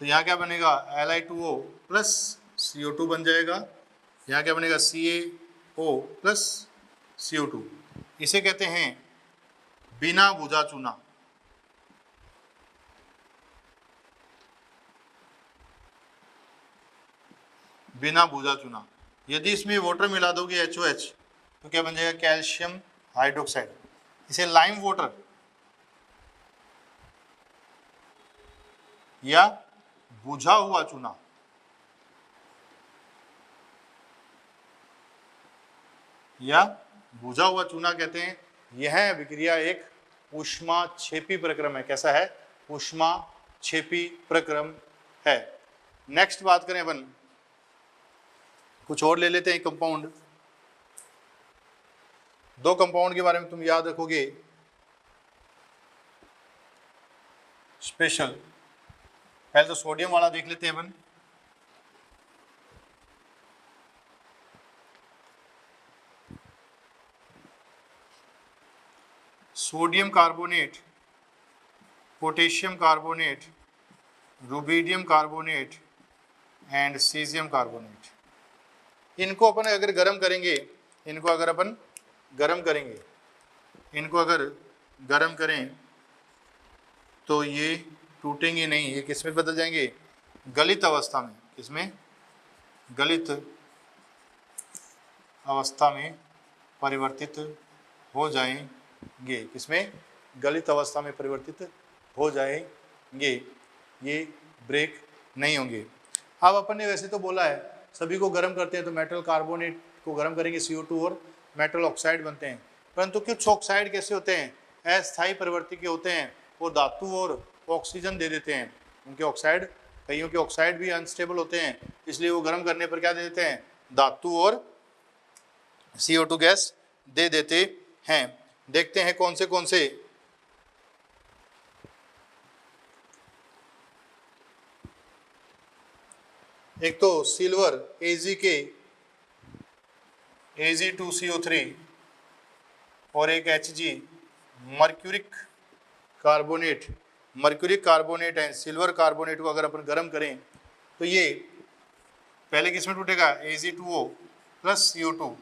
तो यहाँ क्या बनेगा, Li2O प्लस CO2 बन जाएगा। यहाँ क्या बनेगा, CaO प्लस CO2। इसे कहते हैं बिना बुझा चूना। बिना बुझा चूना। यदि इसमें वाटर मिला दोगे HOH तो क्या बन जाएगा, कैल्शियम हाइड्रोक्साइड। इसे लाइम वाटर या बुझा हुआ चूना, या बुझा हुआ चूना कहते हैं। यह विक्रिया एक ऊष्माक्षेपी प्रक्रम है। कैसा है, ऊष्माक्षेपी प्रक्रम है। नेक्स्ट बात करें अपन, कुछ और ले लेते हैं कंपाउंड। दो कंपाउंड के बारे में तुम याद रखोगे स्पेशल। पहले तो सोडियम वाला देख लेते हैं अपन। Sodium carbonate, potassium carbonate, rubidium carbonate and caesium carbonate. इनको अपन अगर गर्म करेंगे, इनको अगर अपन गर्म करेंगे, इनको अगर गर्म करें तो ये टूटेंगे नहीं, ये किस में बदल जाएंगे, गलित अवस्था में। किसमें, गलित अवस्था में परिवर्तित हो जाएंगे। जाएंगे, किसमें, गलित अवस्था में परिवर्तित हो जाएंगे, ये ब्रेक नहीं होंगे। अब अपन ने वैसे तो बोला है सभी को गर्म करते हैं तो मेटल कार्बोनेट को गर्म करेंगे, CO2 और मेटल ऑक्साइड बनते हैं, परंतु कुछ ऑक्साइड कैसे होते हैं, अस्थायी प्रवृत्ति के होते हैं, वो धातु और ऑक्सीजन दे देते हैं। उनके ऑक्साइड, कईयों के ऑक्साइड भी अनस्टेबल होते हैं, इसलिए वो गर्म करने पर क्या दे देते हैं, धातु और CO2 गैस दे देते हैं। देखते हैं कौन से एक तो सिल्वर Ag2CO3 और एक Hg मर्क्यूरिक कार्बोनेट है, सिल्वर कार्बोनेट को अगर अपन गर्म करें तो ये पहले किस में टूटेगा, Ag2O प्लस CO2,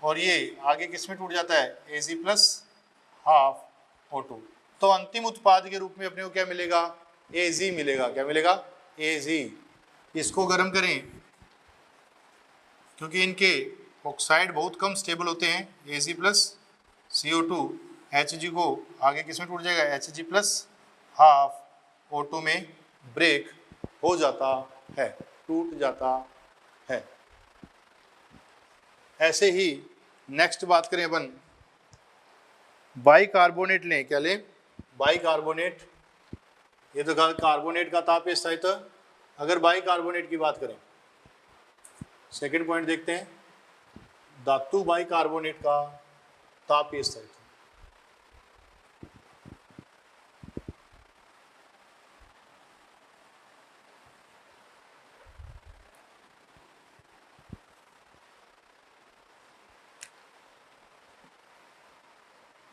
और ये आगे किस में टूट जाता है, Ag प्लस हाफ O2। तो अंतिम उत्पाद के रूप में अपने को क्या मिलेगा, Ag मिलेगा। क्या मिलेगा, Ag। इसको गर्म करें क्योंकि इनके ऑक्साइड बहुत कम स्टेबल होते हैं, Ag प्लस CO2 Hg को आगे किस में टूट जाएगा, Hg प्लस हाफ O2 में ब्रेक हो जाता है, टूट जाता है। ऐसे ही नेक्स्ट बात करें अपन, बाइकार्बोनेट लें, क्या लें, बाइकार्बोनेट। ये तो कार्बोनेट का तापीय स्थायित्व। अगर बाइकार्बोनेट की बात करें, सेकंड पॉइंट देखते हैं, धातु बाइकार्बोनेट का तापीय स्थायित्व।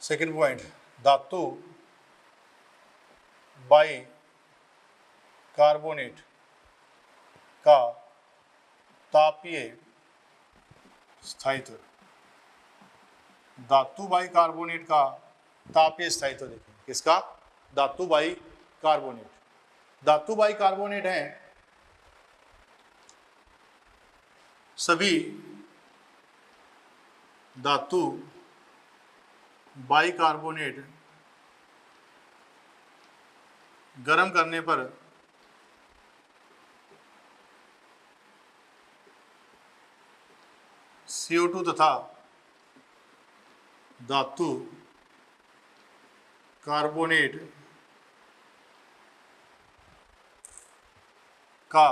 सेकंड पॉइंट, धातु बाइकार्बोनेट का तापीय स्थायित्व। धातु बाइकार्बोनेट का तापीय स्थायित्व देखें, किसका, धातु बाइकार्बोनेट। धातु बाइकार्बोनेट है सभी धातु बाइकार्बोनेट गर्म करने पर CO2 तथा धातु कार्बोनेट का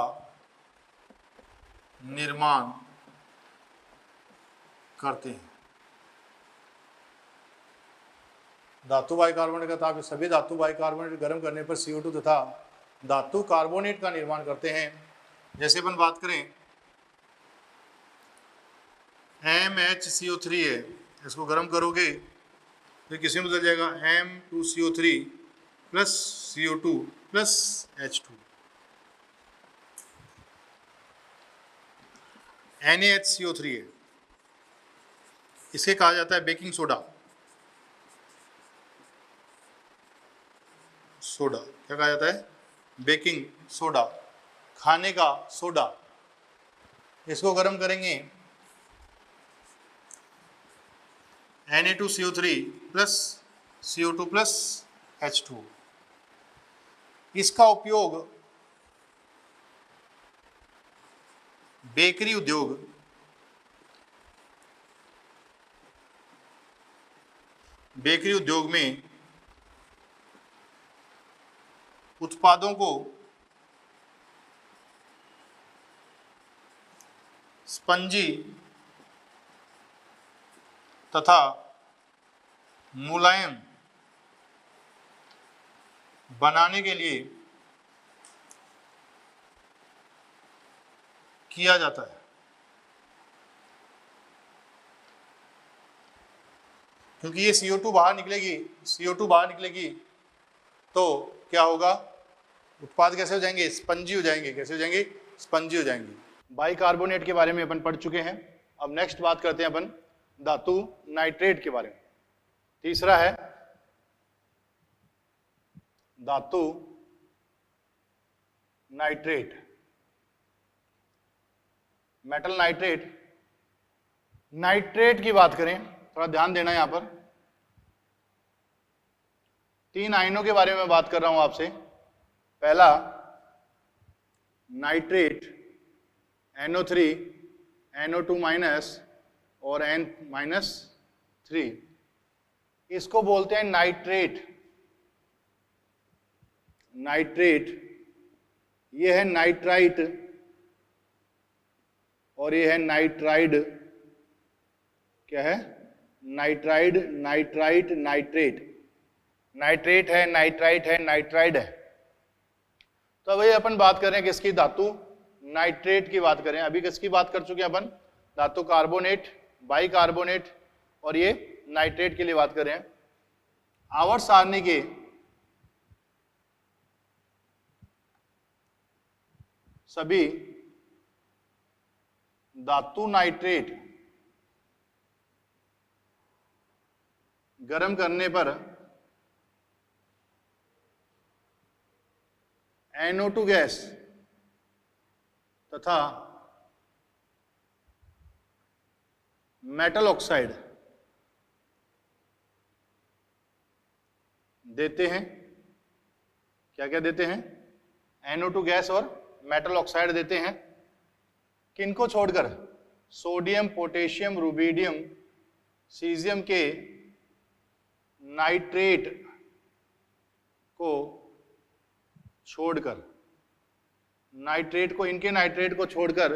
निर्माण करते हैं। धातु बाइकार्बोनेट का ताप, सभी धातु बाइकार्बोनेट गर्म करने पर CO2 तथा धातु कार्बोनेट का निर्माण करते हैं। जैसे अपन बात करें MHCO3 है, इसको गर्म करोगे तो किसी में बदल जाएगा M2CO3 plus CO2 plus H2। NaHCO3 है, इसे कहा जाता है बेकिंग सोडा। क्या कहा जाता है, बेकिंग सोडा, खाने का सोडा। इसको गर्म करेंगे Na2CO3 plus CO2 plus H2। इसका उपयोग बेकरी उद्योग में उत्पादों को स्पंजी तथा मुलायम बनाने के लिए किया जाता है। क्योंकि ये CO2 बाहर निकलेगी तो क्या होगा, उत्पाद कैसे हो जाएंगे, स्पंजी हो जाएंगे। कैसे हो जाएंगे, स्पंजी हो जाएंगे। बाइकार्बोनेट के बारे में अपन पढ़ चुके हैं। अब नेक्स्ट बात करते हैं अपन धातु नाइट्रेट के बारे में। तीसरा है धातु नाइट्रेट, मेटल नाइट्रेट। नाइट्रेट की बात करें, थोड़ा ध्यान देना यहां पर, 3 आयनों के बारे में बात कर रहा हूं आपसे। पहला नाइट्रेट NO3 NO2 माइनस और N-3, इसको बोलते हैं नाइट्रेट। नाइट्रेट, ये है नाइट्राइट और ये है नाइट्राइड। क्या है? Nitride, nitrite, nitrate. नाइट्रेट है, नाइट्राइट है, नाइट्राइड है। तो अभी अपन बात करें किसकी? धातु नाइट्रेट की बात करें। अभी किसकी बात कर चुके हैं अपन? धातु कार्बोनेट, बाइकार्बोनेट, और ये नाइट्रेट के लिए बात कर रहे हैं। आवर्त सारणी के सभी धातु नाइट्रेट गर्म करने पर NO2 गैस तथा मेटल ऑक्साइड देते हैं। क्या क्या देते हैं? NO2 गैस और मेटल ऑक्साइड देते हैं। किनको छोड़कर? सोडियम, पोटेशियम, रुबिडियम, सीजियम के नाइट्रेट को छोड़कर। नाइट्रेट को, इनके नाइट्रेट को छोड़कर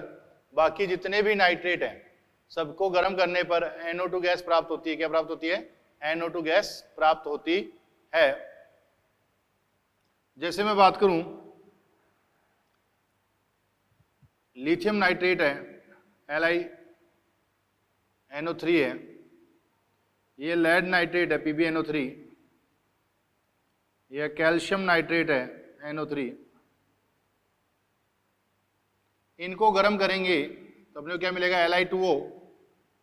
बाकी जितने भी नाइट्रेट हैं सबको गर्म करने पर NO2 गैस प्राप्त होती है। क्या प्राप्त होती है? NO2 गैस प्राप्त होती है। जैसे मैं बात करूं, लिथियम नाइट्रेट है, LiNO3 है। ये लेड नाइट्रेट है, PbNO3। यह कैल्शियम नाइट्रेट है, NO3। इनको गर्म करेंगे तो अपने को क्या मिलेगा? Li2O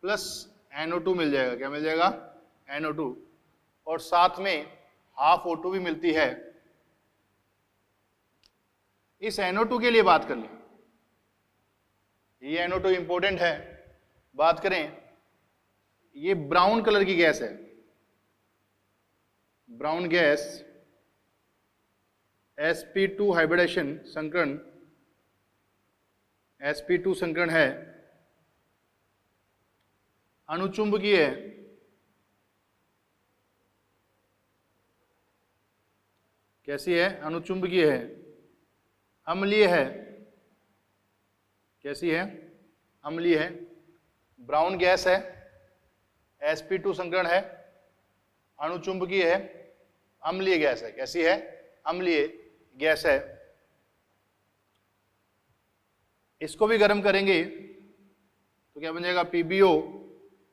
प्लस NO2 मिल जाएगा। क्या मिल जाएगा? NO2। और साथ में हाफ O2 भी मिलती है। इस NO2 के लिए बात कर लें, ये NO2 इंपॉर्टेंट है। बात करें, ये ब्राउन कलर की गैस है। ब्राउन गैस sp2 हाइब्रिडेशन संकरण, sp2 संकरण है, अणुचुंबकीय है। कैसी है? अणुचुंबकीय है, अम्लीय है। कैसी है? अम्लीय है। ब्राउन गैस है, sp2 संकरण है, अणुचुंबकीय है, अम्लीय गैस है। कैसी है? अम्लीय गैस है। इसको भी गर्म करेंगे तो क्या बन जाएगा? PbO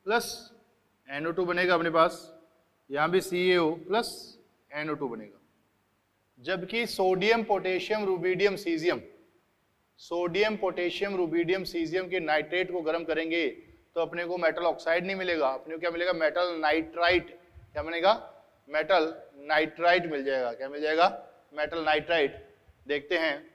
प्लस NO2 बनेगा अपने पास। यहां भी CaO प्लस NO2 बनेगा। जबकि sodium, potassium, rubidium, caesium, sodium, potassium, rubidium, caesium के नाइट्रेट को गर्म करेंगे तो अपने को मेटल ऑक्साइड नहीं मिलेगा। अपने को क्या मिलेगा? Metal nitrite. क्या बनेगा? मेटल नाइट्राइट मिल जाएगा। क्या मिल जाएगा? Metal nitrite. देखते हैं,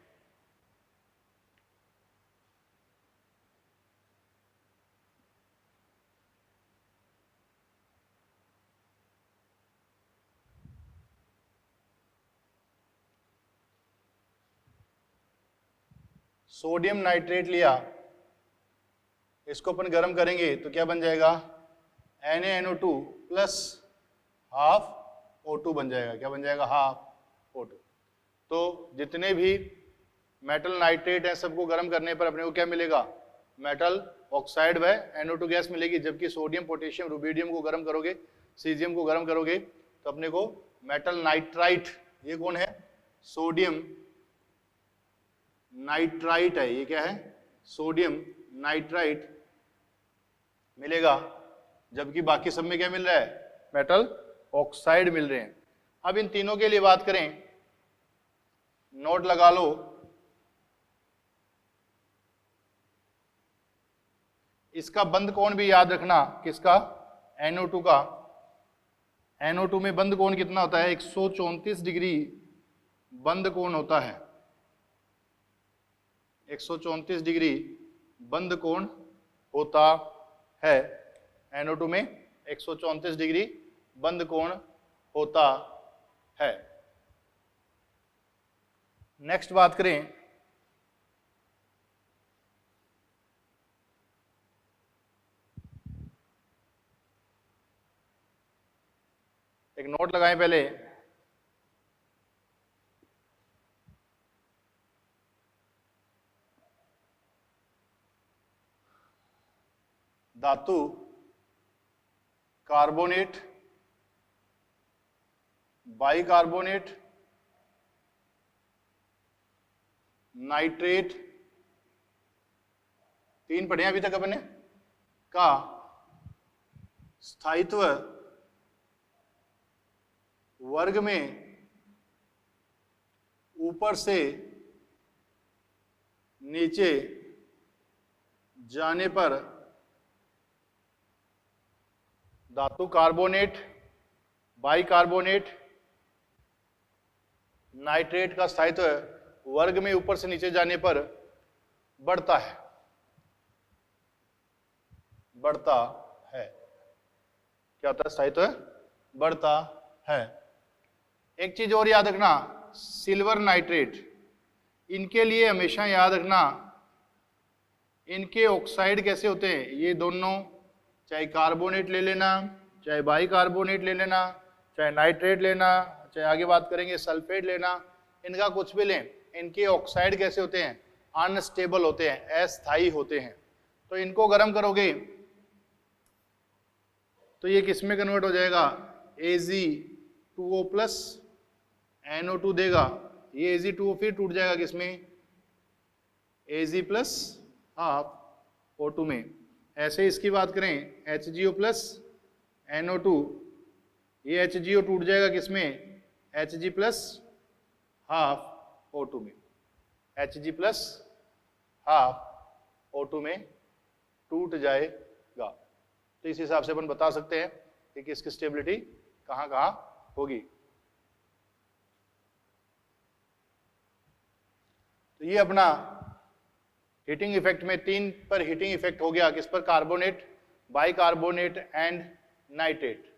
सोडियम नाइट्रेट लिया, इसको अपन गर्म करेंगे तो क्या बन जाएगा? NaNO2 प्लस हाफ O2 बन जाएगा। क्या बन जाएगा? Half O2। तो जितने भी मेटल नाइट्रेट हैं सबको गर्म करने पर अपने को क्या मिलेगा? मेटल ऑक्साइड व NO2 गैस मिलेगी। जबकि सोडियम, पोटेशियम, रुबिडियम को गर्म करोगे, सीजियम को गर्म करोगे तो अपने को मेटल नाइट्राइट, ये कौन है? सोडियम नाइट्राइट है। ये क्या है? सोडियम नाइट्राइट मिलेगा। जबकि बाकी सब में क्या मिल रहा है? मेटल ऑक्साइड मिल रहे हैं। अब इन तीनों के लिए बात करें, नोट लगा लो, इसका बंद कोण भी याद रखना। किसका? NO2 का। NO2 में बंद कोण कितना होता है? 134 डिग्री बंद कोण होता है। 134 डिग्री बंद कोण होता है। NO2 में 134 डिग्री बंद कोण होता है। नेक्स्ट बात करें एक नोट लगाएं पहले, धातु कार्बोनेट, बाइकार्बोनेट, नाइट्रेट, 3 पढ़े अभी तक अपने का स्थायित्व वर्ग में ऊपर से नीचे जाने पर धातु कार्बोनेट, बाइकार्बोनेट, नाइट्रेट का स्थायित्व वर्ग में ऊपर से नीचे जाने पर बढ़ता है, बढ़ता है। क्या होता है? स्थायित्व बढ़ता है। एक चीज और याद रखना, सिल्वर नाइट्रेट, इनके लिए हमेशा याद रखना इनके ऑक्साइड कैसे होते हैं, ये दोनों, चाहे कार्बोनेट ले लेना, चाहे बाइकार्बोनेट ले लेना, चाहे नाइट्रेट लेना, चाहे आगे बात करेंगे सल्फेट लेना, इनका कुछ भी लें, इनके ऑक्साइड कैसे होते हैं? अनस्टेबल होते हैं, अस्थायी होते हैं। तो इनको गर्म करोगे तो ये किस में कन्वर्ट हो जाएगा? Ag2O प्लस NO2 देगा। ये Ag2O फिर टूट जाएगा किसमें? Ag प्लस हाफ O2 में। ऐसे इसकी बात करें HgO प्लस NO2, ये HgO टूट जाएगा किसमें? Hg प्लस हाफ O2 में। Hg प्लस हाफ O2 में टूट जाएगा। तो इस हिसाब से अपन बता सकते हैं कि किसकी स्टेबिलिटी कहाँ कहाँ होगी। तो ये अपना हीटिंग इफेक्ट में 3 पर हीटिंग इफेक्ट हो गया, किस पर? Carbonate, bicarbonate and nitrate.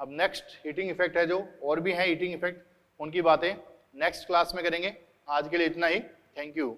अब नेक्स्ट हीटिंग इफेक्ट है, जो और भी है हीटिंग इफेक्ट, उनकी बातें नेक्स्ट क्लास में करेंगे। आज के लिए इतना ही। Thank you.